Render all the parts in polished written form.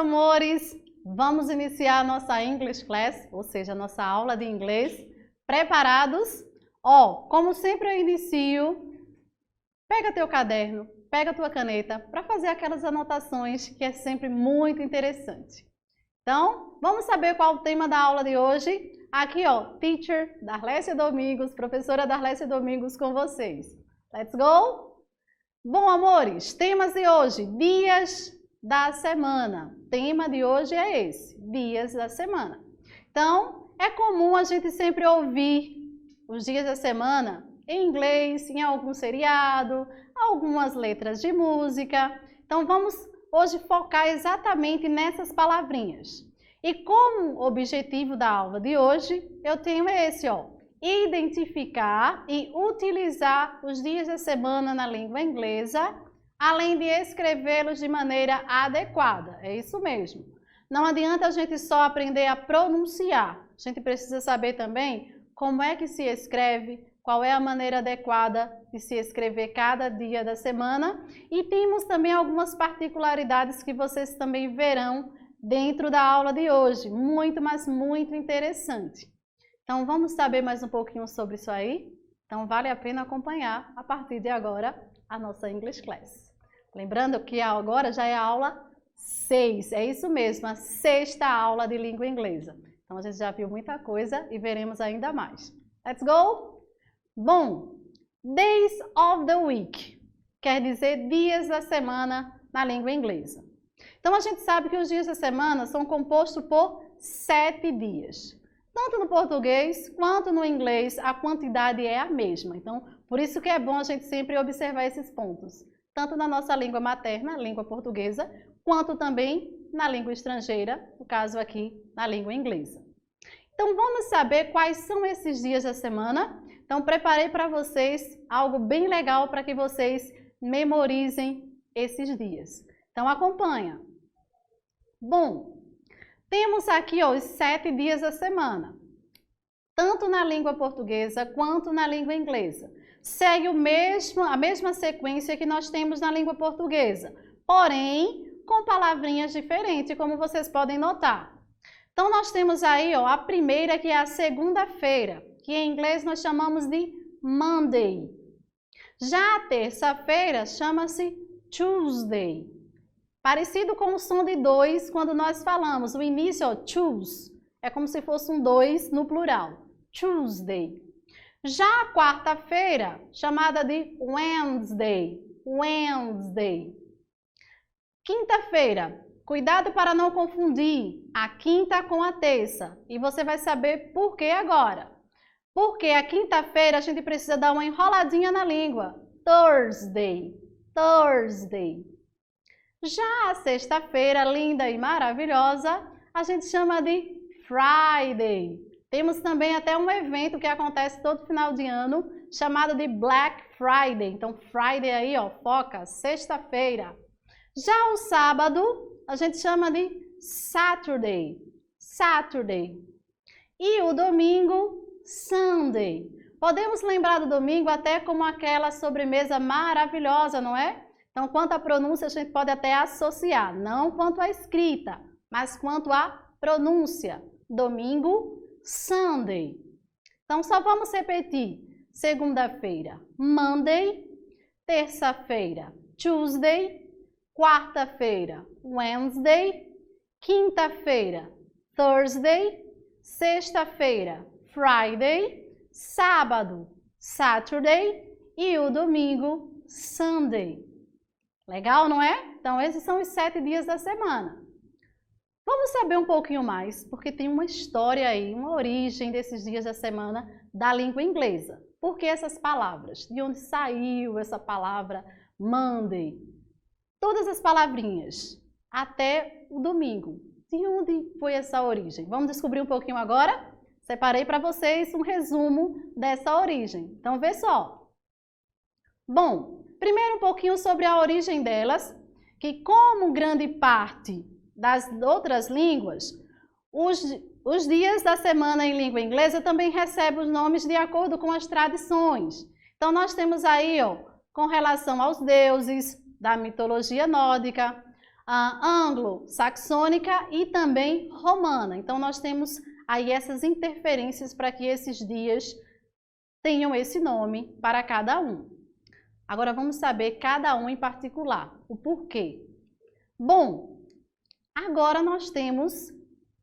amores! Vamos iniciar a nossa English Class, ou seja, a nossa aula de inglês. Preparados? Como sempre eu inicio, pega teu caderno, pega tua caneta para fazer aquelas anotações que é sempre muito interessante. Então, vamos saber qual o tema da aula de hoje? Aqui, Teacher Darlécia Domingos, professora Darlécia Domingos com vocês. Let's go? Bom, amores, temas de hoje, dias da semana. O tema de hoje é esse, dias da semana. Então, é comum a gente sempre ouvir os dias da semana em inglês, em algum seriado, algumas letras de música. Então, vamos hoje focar exatamente nessas palavrinhas. E como objetivo da aula de hoje, eu tenho esse, identificar e utilizar os dias da semana na língua inglesa, além de escrevê-los de maneira adequada. É isso mesmo. Não adianta a gente só aprender a pronunciar. A gente precisa saber também como é que se escreve, qual é a maneira adequada de se escrever cada dia da semana. E temos também algumas particularidades que vocês também verão dentro da aula de hoje. Muito, mas muito interessante. Então, vamos saber mais um pouquinho sobre isso aí? Então, vale a pena acompanhar, a partir de agora, a nossa English Class. Lembrando que agora já é a aula 6, é isso mesmo, a 6ª aula de língua inglesa. Então, a gente já viu muita coisa e veremos ainda mais. Let's go? Bom, Days of the Week quer dizer dias da semana na língua inglesa. Então, a gente sabe que os dias da semana são compostos por 7 dias. Tanto no português quanto no inglês, a quantidade é a mesma. Então, por isso que é bom a gente sempre observar esses pontos. Tanto na nossa língua materna, língua portuguesa, quanto também na língua estrangeira, no caso aqui, na língua inglesa. Então, vamos saber quais são esses dias da semana? Então, preparei para vocês algo bem legal para que vocês memorizem esses dias. Então, acompanha. Bom, temos aqui os 7 dias da semana, tanto na língua portuguesa quanto na língua inglesa. Segue a mesma sequência que nós temos na língua portuguesa, porém com palavrinhas diferentes, como vocês podem notar. Então, nós temos aí a primeira, que é a segunda-feira, que em inglês nós chamamos de Monday. Já a terça-feira chama-se Tuesday. Parecido com o som de 2 quando nós falamos. O início, choose, é como se fosse um 2 no plural. Tuesday. Já a quarta-feira, chamada de Wednesday. Wednesday. Quinta-feira. Cuidado para não confundir a quinta com a terça. E você vai saber por que agora. Porque a quinta-feira a gente precisa dar uma enroladinha na língua. Thursday. Thursday. Já a sexta-feira, linda e maravilhosa, a gente chama de Friday. Temos também até um evento que acontece todo final de ano, chamado de Black Friday. Então, Friday aí, foca, sexta-feira. Já o sábado, a gente chama de Saturday. Saturday. E o domingo, Sunday. Podemos lembrar do domingo até como aquela sobremesa maravilhosa, não é? Então, quanto à pronúncia, a gente pode até associar, não quanto à escrita, mas quanto à pronúncia. Domingo, Sunday. Então, só vamos repetir. Segunda-feira, Monday. Terça-feira, Tuesday. Quarta-feira, Wednesday. Quinta-feira, Thursday. Sexta-feira, Friday. Sábado, Saturday. E o domingo, Sunday. Legal, não é? Então, esses são os 7 dias da semana. Vamos saber um pouquinho mais, porque tem uma história aí, uma origem desses dias da semana da língua inglesa. Por que essas palavras? De onde saiu essa palavra Monday? Todas as palavrinhas, até o domingo. De onde foi essa origem? Vamos descobrir um pouquinho agora? Separei para vocês um resumo dessa origem. Então, vê só. Bom, primeiro um pouquinho sobre a origem delas, que como grande parte das outras línguas, os dias da semana em língua inglesa também recebem os nomes de acordo com as tradições. Então, nós temos aí, com relação aos deuses da mitologia nórdica, anglo-saxônica e também romana. Então, nós temos aí essas interferências para que esses dias tenham esse nome para cada um. Agora, vamos saber cada um em particular, o porquê. Bom, agora nós temos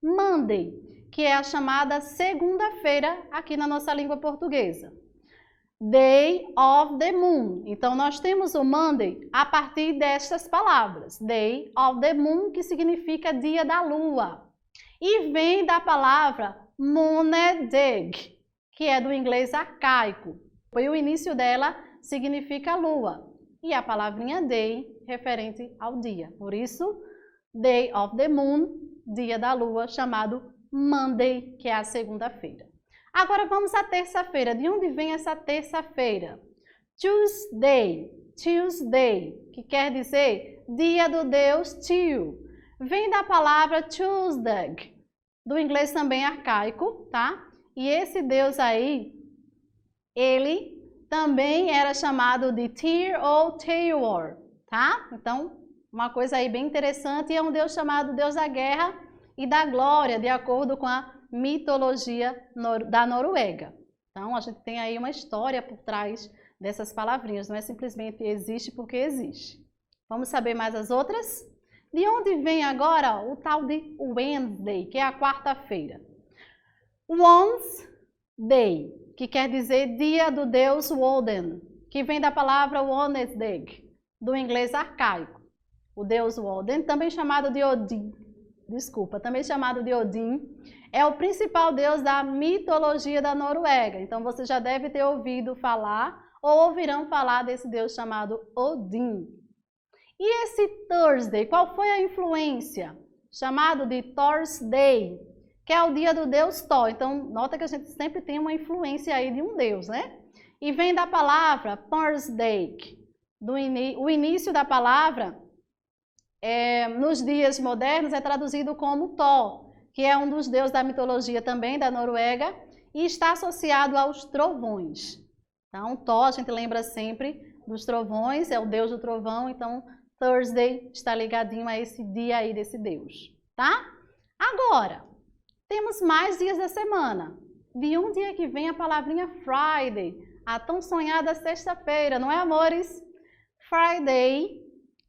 Monday, que é a chamada segunda-feira aqui na nossa língua portuguesa. Day of the Moon. Então, nós temos o Monday a partir destas palavras. Day of the Moon, que significa dia da lua. E vem da palavra Monedig, que é do inglês arcaico. E o início dela significa lua. E a palavrinha day, referente ao dia. Por isso, Day of the Moon, dia da lua, chamado Monday, que é a segunda-feira. Agora vamos à terça-feira. De onde vem essa terça-feira? Tuesday, Tuesday, que quer dizer dia do deus Tio. Vem da palavra Tuesday, do inglês também arcaico, tá? E esse deus aí, ele também era chamado de Tyr ou Taor, tá? Então, uma coisa aí bem interessante, é um deus chamado Deus da Guerra e da Glória, de acordo com a mitologia da Noruega. Então, a gente tem aí uma história por trás dessas palavrinhas, não é simplesmente existe porque existe. Vamos saber mais as outras? De onde vem agora o tal de Wednesday, que é a quarta-feira? Wednesday, que quer dizer dia do deus Woden, que vem da palavra Wednesday, do inglês arcaico. O deus Woden, também chamado de Odin, é o principal deus da mitologia da Noruega. Então, você já deve ter ouvido falar ou ouvirão falar desse deus chamado Odin. E esse Thursday, qual foi a influência? Chamado de Thursday, que é o dia do deus Thor. Então, nota que a gente sempre tem uma influência aí de um deus, né? E vem da palavra Thursday. O início da palavra, nos dias modernos, é traduzido como Thor, que é um dos deuses da mitologia também da Noruega e está associado aos trovões. Então, Thor, a gente lembra sempre dos trovões, é o deus do trovão, então Thursday está ligadinho a esse dia aí desse deus, tá? Agora, temos mais dias da semana. De onde é que vem a palavrinha Friday? A tão sonhada sexta-feira, não é, amores? Friday,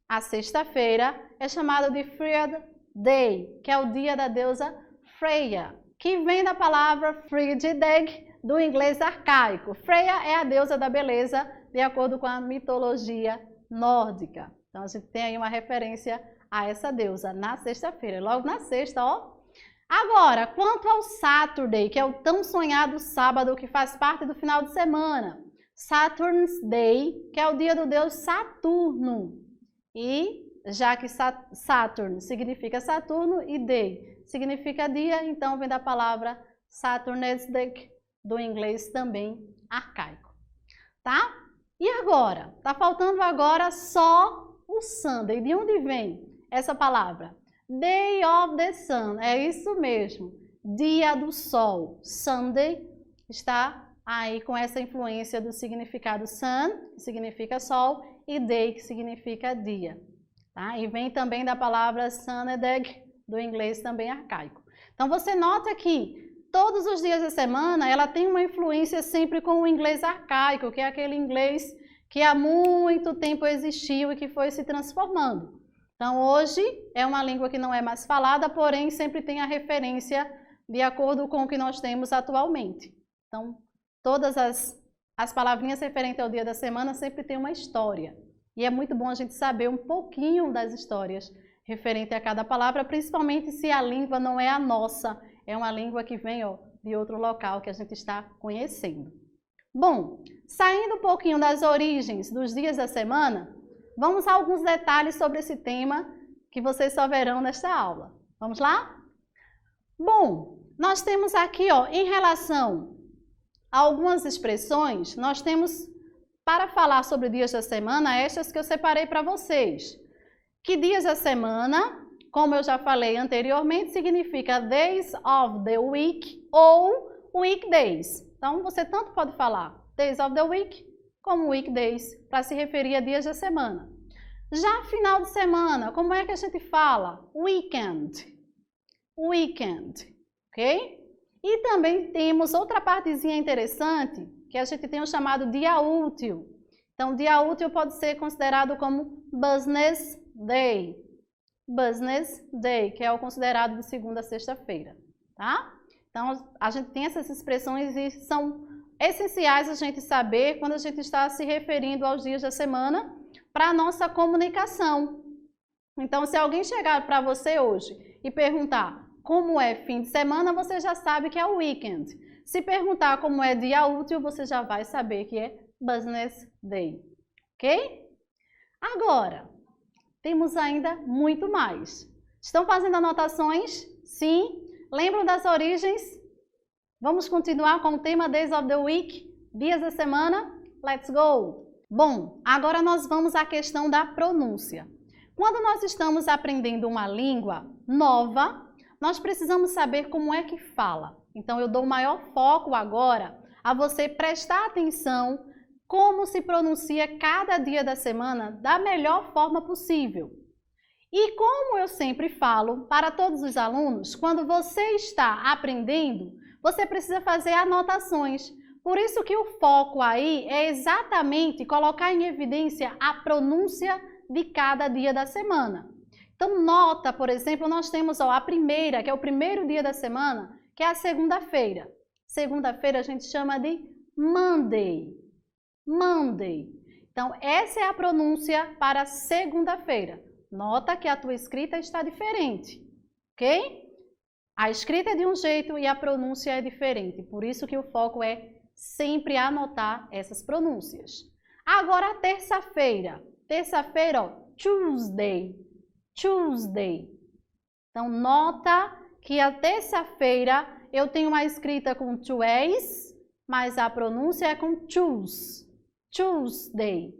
a sexta-feira, é chamado de Freya Day, que é o dia da deusa Freya, que vem da palavra Frigidag, do inglês arcaico. Freya é a deusa da beleza, de acordo com a mitologia nórdica. Então, a gente tem aí uma referência a essa deusa na sexta-feira, logo na sexta, ó. Agora, quanto ao Saturday, que é o tão sonhado sábado que faz parte do final de semana. Saturn's Day, que é o dia do deus Saturno. E já que Saturn significa Saturno e Day significa dia, então vem da palavra Saturday, do inglês também arcaico, tá? E agora? Tá faltando agora só o Sunday. De onde vem essa palavra? Day of the Sun, é isso mesmo, dia do sol. Sunday está aí com essa influência do significado sun, que significa sol, e day, que significa dia. Tá? E vem também da palavra Sunday, do inglês também arcaico. Então, você nota que todos os dias da semana ela tem uma influência sempre com o inglês arcaico, que é aquele inglês que há muito tempo existiu e que foi se transformando. Então, hoje é uma língua que não é mais falada, porém sempre tem a referência de acordo com o que nós temos atualmente. Então, todas as palavrinhas referentes ao dia da semana sempre tem uma história. E é muito bom a gente saber um pouquinho das histórias referente a cada palavra, principalmente se a língua não é a nossa, é uma língua que vem de outro local que a gente está conhecendo. Bom, saindo um pouquinho das origens dos dias da semana, vamos a alguns detalhes sobre esse tema que vocês só verão nesta aula. Vamos lá? Bom, nós temos aqui, em relação a algumas expressões, nós temos, para falar sobre dias da semana, estas que eu separei para vocês. Que dias da semana, como eu já falei anteriormente, significa days of the week ou weekdays. Então, você tanto pode falar days of the week como weekdays, para se referir a dias da semana. Já final de semana, como é que a gente fala? Weekend. Weekend, ok? E também temos outra partezinha interessante, que a gente tem o chamado dia útil. Então, dia útil pode ser considerado como business day. Business day, que é o considerado de segunda a sexta-feira, tá? Então, a gente tem essas expressões e são essenciais a gente saber quando a gente está se referindo aos dias da semana para a nossa comunicação. Então, se alguém chegar para você hoje e perguntar como é fim de semana, você já sabe que é o weekend. Se perguntar como é dia útil, você já vai saber que é business day, ok? Agora, temos ainda muito mais. Estão fazendo anotações? Sim? Lembram das origens? Vamos continuar com o tema Days of the Week, dias da semana? Let's go! Bom, agora nós vamos à questão da pronúncia. Quando nós estamos aprendendo uma língua nova, nós precisamos saber como é que fala. Então, eu dou maior foco agora a você prestar atenção como se pronuncia cada dia da semana da melhor forma possível. E como eu sempre falo para todos os alunos, quando você está aprendendo, você precisa fazer anotações. Por isso que o foco aí é exatamente colocar em evidência a pronúncia de cada dia da semana. Então, nota, por exemplo, nós temos a primeira, que é o primeiro dia da semana, que é a segunda-feira. Segunda-feira a gente chama de Monday. Monday. Então, essa é a pronúncia para segunda-feira. Nota que a tua escrita está diferente, ok? A escrita é de um jeito e a pronúncia é diferente. Por isso que o foco é sempre anotar essas pronúncias. Agora, a terça-feira. Terça-feira, ó, Tuesday. Tuesday. Então, nota que a terça-feira eu tenho uma escrita com two E's, mas a pronúncia é com choose. Tuesday.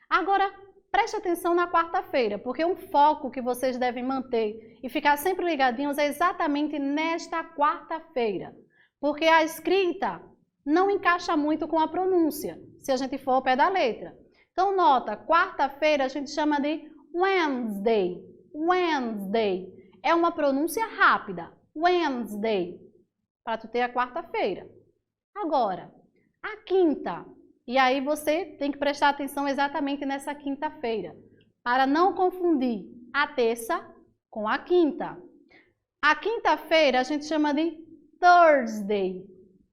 Agora, preste atenção na quarta-feira, porque um foco que vocês devem manter e ficar sempre ligadinhos é exatamente nesta quarta-feira. Porque a escrita não encaixa muito com a pronúncia, se a gente for ao pé da letra. Então, nota, quarta-feira a gente chama de Wednesday. Wednesday. É uma pronúncia rápida. Wednesday. Para tu ter a quarta-feira. Agora, a quinta. E aí você tem que prestar atenção exatamente nessa quinta-feira, para não confundir a terça com a quinta. A quinta-feira a gente chama de Thursday.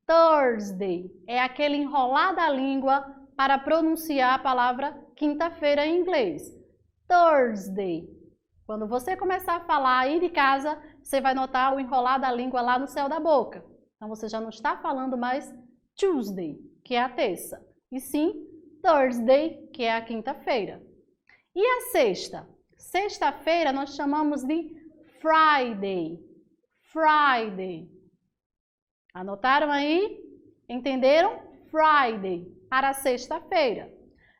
Thursday. É aquele enrolar da língua para pronunciar a palavra quinta-feira em inglês. Thursday. Quando você começar a falar aí de casa, você vai notar o enrolar da língua lá no céu da boca. Então, você já não está falando mais Tuesday, que é a terça, e sim Thursday, que é a quinta-feira. E a sexta? Sexta-feira nós chamamos de Friday. Friday. Anotaram aí? Entenderam? Friday, para sexta-feira.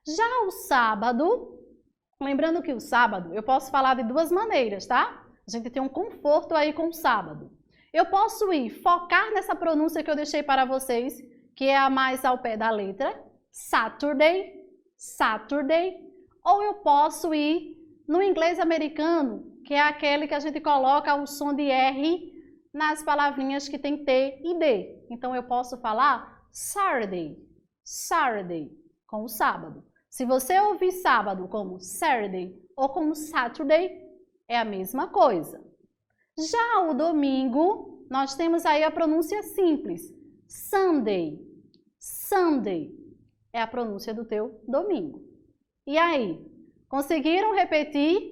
Já o sábado, lembrando que o sábado eu posso falar de duas maneiras, tá? A gente tem um conforto aí com o sábado. Eu posso focar nessa pronúncia que eu deixei para vocês, que é a mais ao pé da letra, Saturday, Saturday, ou eu posso ir no inglês americano, que é aquele que a gente coloca o som de R nas palavrinhas que tem T e D. Então, eu posso falar Saturday, Saturday, com o sábado. Se você ouvir sábado como Saturday ou como Saturday, é a mesma coisa. Já o domingo, nós temos aí a pronúncia simples, Sunday, Sunday, é a pronúncia do teu domingo. E aí, conseguiram repetir?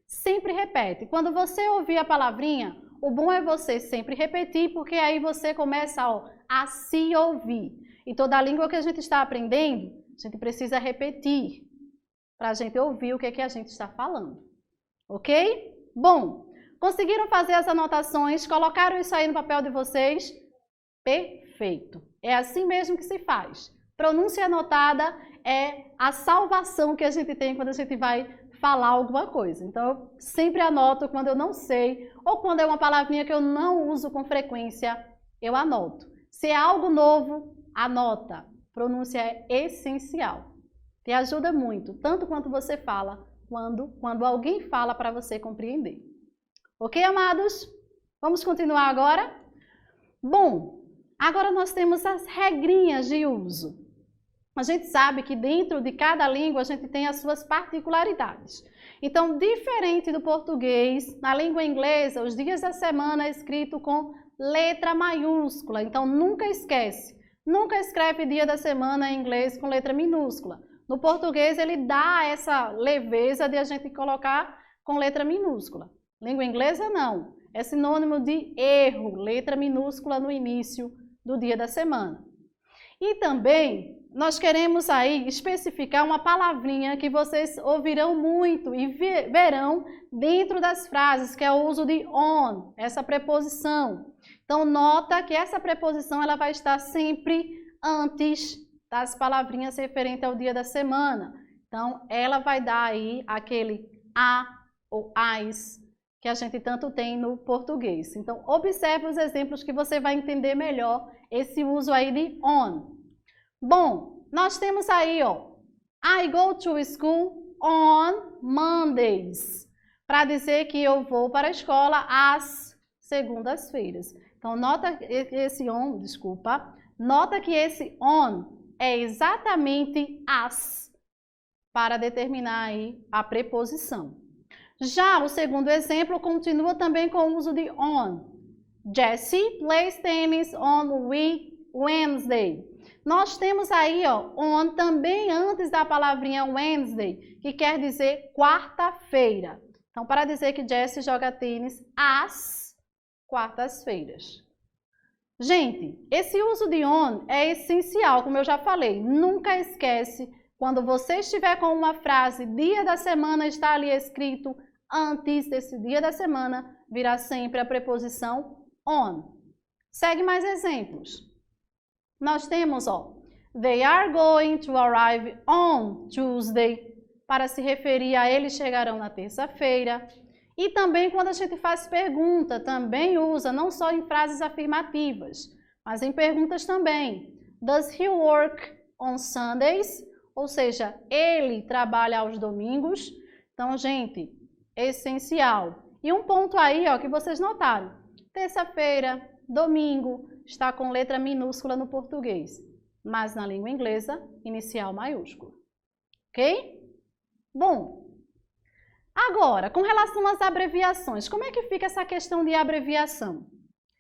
Sempre repete. Quando você ouvir a palavrinha, o bom é você sempre repetir, porque aí você começa a se ouvir. E toda a língua que a gente está aprendendo, a gente precisa repetir para a gente ouvir o que é que a gente está falando. Ok? Bom, conseguiram fazer as anotações? Colocaram isso aí no papel de vocês? Perfeito. É assim mesmo que se faz. Pronúncia anotada é a salvação que a gente tem quando a gente vai falar alguma coisa. Então, eu sempre anoto quando eu não sei ou quando é uma palavrinha que eu não uso com frequência, eu anoto. Se é algo novo, anota. Pronúncia é essencial. Te ajuda muito, tanto quanto você fala, quando alguém fala para você compreender. Ok, amados? Vamos continuar agora? Bom, agora nós temos as regrinhas de uso. A gente sabe que dentro de cada língua a gente tem as suas particularidades. Então, diferente do português, na língua inglesa, os dias da semana é escrito com letra maiúscula. Então, nunca esquece. Nunca escreve dia da semana em inglês com letra minúscula. No português, ele dá essa leveza de a gente colocar com letra minúscula. Língua inglesa, não. É sinônimo de erro, letra minúscula no início do dia da semana. E também, nós queremos aí especificar uma palavrinha que vocês ouvirão muito e verão dentro das frases, que é o uso de on, essa preposição. Então, nota que essa preposição ela vai estar sempre antes das palavrinhas referentes ao dia da semana. Então, ela vai dar aí aquele a ou as que a gente tanto tem no português. Então, observe os exemplos que você vai entender melhor esse uso aí de on. Bom, nós temos aí, ó, I go to school on Mondays, para dizer que eu vou para a escola às segundas-feiras. Então, nota que esse on é exatamente as, para determinar aí a preposição. Já o segundo exemplo continua também com o uso de on. Jessie plays tennis on Wednesday. Nós temos aí, ó, on também antes da palavrinha Wednesday, que quer dizer quarta-feira. Então, para dizer que Jessie joga tênis às quartas-feiras. Gente, esse uso de on é essencial, como eu já falei. Nunca esquece, quando você estiver com uma frase, dia da semana está ali escrito, antes desse dia da semana, virá sempre a preposição on. Segue mais exemplos. Nós temos, ó, they are going to arrive on Tuesday, para se referir a eles chegarão na terça-feira. E também quando a gente faz pergunta, também usa, não só em frases afirmativas, mas em perguntas também. Does he work on Sundays? Ou seja, ele trabalha aos domingos. Então, gente, essencial. E um ponto aí, ó, que vocês notaram. Terça-feira, domingo, está com letra minúscula no português, mas na língua inglesa, inicial maiúsculo. Ok? Bom, agora, com relação às abreviações, como é que fica essa questão de abreviação?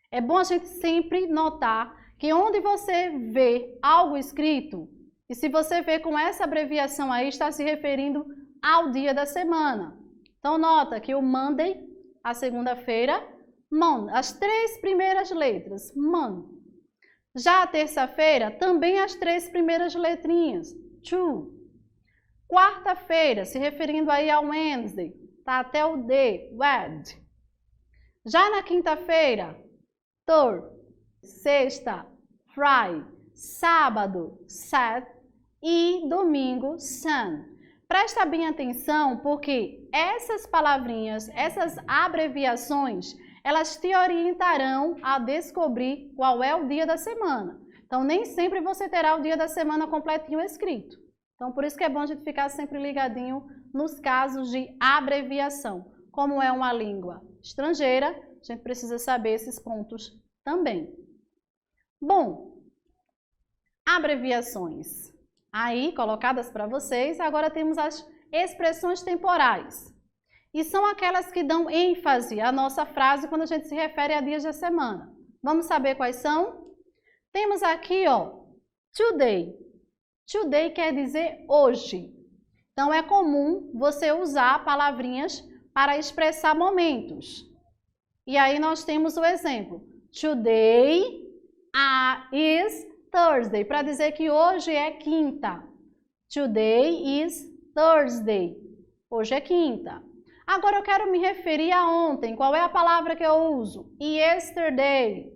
É bom a gente sempre notar que onde você vê algo escrito, e se você vê com essa abreviação aí, está se referindo ao dia da semana. Então, nota que o Monday, a segunda-feira, Mon, as três primeiras letras, Mon. Já a terça-feira, também as três primeiras letrinhas, To. Quarta-feira, se referindo aí ao Wednesday, tá até o D, Wed. Já na quinta-feira, Thur. Sexta, Fry. Sábado, Sat. E domingo, Sun. Presta bem atenção, porque essas palavrinhas, essas abreviações, elas te orientarão a descobrir qual é o dia da semana. Então, nem sempre você terá o dia da semana completinho escrito. Então, por isso que é bom a gente ficar sempre ligadinho nos casos de abreviação. Como é uma língua estrangeira, a gente precisa saber esses pontos também. Bom, abreviações aí colocadas para vocês. Agora temos as expressões temporais. E são aquelas que dão ênfase à nossa frase quando a gente se refere a dias da semana. Vamos saber quais são? Temos aqui, ó, today. Today quer dizer hoje. Então, é comum você usar palavrinhas para expressar momentos. E aí nós temos o exemplo. Today is Thursday, para dizer que hoje é quinta. Today is Thursday. Hoje é quinta. Agora eu quero me referir a ontem. Qual é a palavra que eu uso? Yesterday.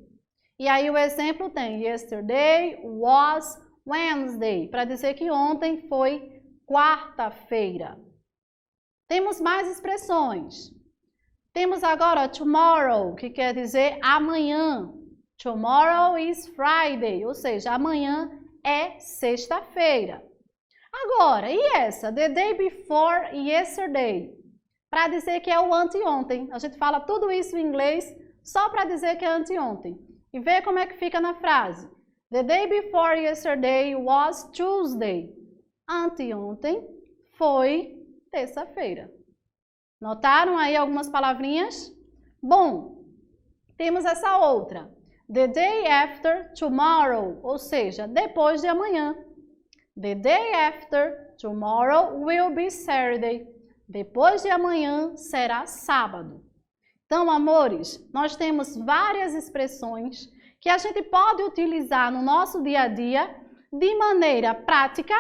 E aí o exemplo tem yesterday was Wednesday, para dizer que ontem foi quarta-feira. Temos mais expressões. Temos agora tomorrow, que quer dizer amanhã. Tomorrow is Friday, ou seja, amanhã é sexta-feira. Agora, e essa? The day before yesterday. Para dizer que é o anteontem. A gente fala tudo isso em inglês só para dizer que é anteontem. E vê como é que fica na frase. The day before yesterday was Tuesday. Anteontem foi terça-feira. Notaram aí algumas palavrinhas? Bom, temos essa outra. The day after tomorrow, ou seja, depois de amanhã. The day after tomorrow will be Saturday. Depois de amanhã será sábado. Então, amores, nós temos várias expressões que a gente pode utilizar no nosso dia a dia de maneira prática,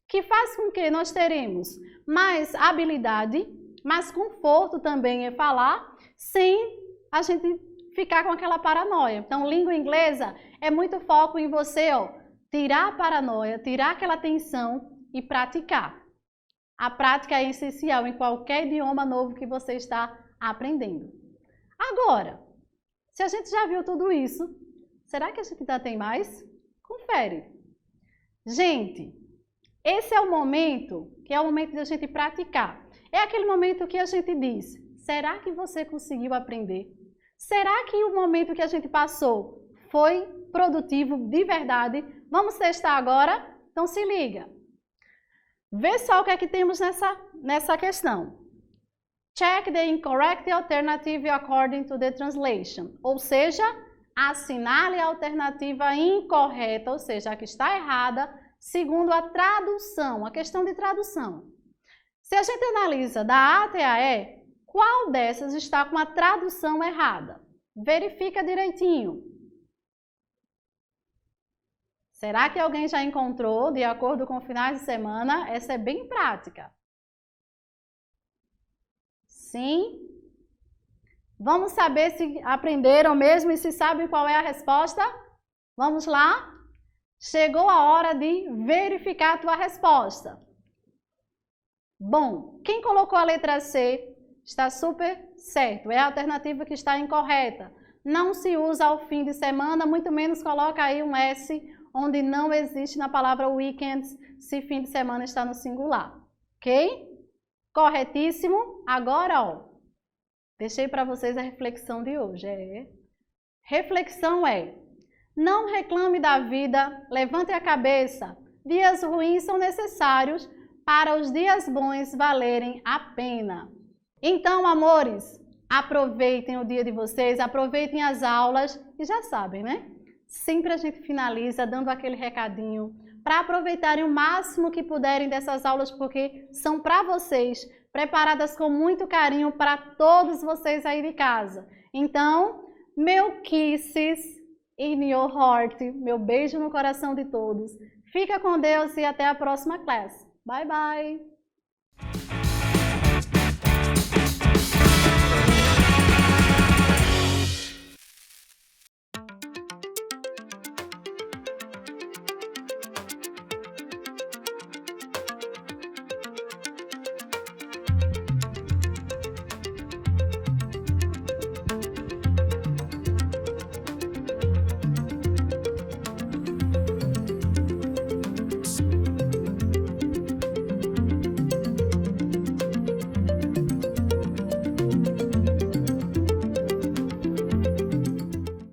que faz com que nós teremos mais habilidade, mais conforto também em falar, sem a gente ficar com aquela paranoia. Então, língua inglesa é muito foco em você, tirar a paranoia, tirar aquela tensão e praticar. A prática é essencial em qualquer idioma novo que você está aprendendo. Agora, se a gente já viu tudo isso, será que a gente ainda tem mais? Confere. Gente, esse é o momento que é o momento de a gente praticar. É aquele momento que a gente diz, será que você conseguiu aprender? Será que o momento que a gente passou foi produtivo de verdade? Vamos testar agora? Então se liga. Vê só o que é que temos nessa questão. Check the incorrect alternative according to the translation. Ou seja, assinale a alternativa incorreta, ou seja, a que está errada, segundo a tradução, a questão de tradução. Se a gente analisa da A até a E, qual dessas está com a tradução errada? Verifica direitinho. Será que alguém já encontrou, de acordo com finais de semana? Essa é bem prática. Sim? Vamos saber se aprenderam mesmo e se sabem qual é a resposta? Vamos lá? Chegou a hora de verificar a tua resposta. Bom, quem colocou a letra C está super certo. É a alternativa que está incorreta. Não se usa ao fim de semana, muito menos coloca aí um S onde não existe na palavra weekends, se fim de semana está no singular. Ok? Corretíssimo. Agora, deixei para vocês a reflexão de hoje. Reflexão é: não reclame da vida, levante a cabeça. Dias ruins são necessários para os dias bons valerem a pena. Então, amores, aproveitem o dia de vocês, aproveitem as aulas e já sabem, né? Sempre a gente finaliza dando aquele recadinho para aproveitarem o máximo que puderem dessas aulas, porque são para vocês, preparadas com muito carinho para todos vocês aí de casa. Então, meu kisses in your heart, meu beijo no coração de todos. Fica com Deus e até a próxima classe. Bye, bye!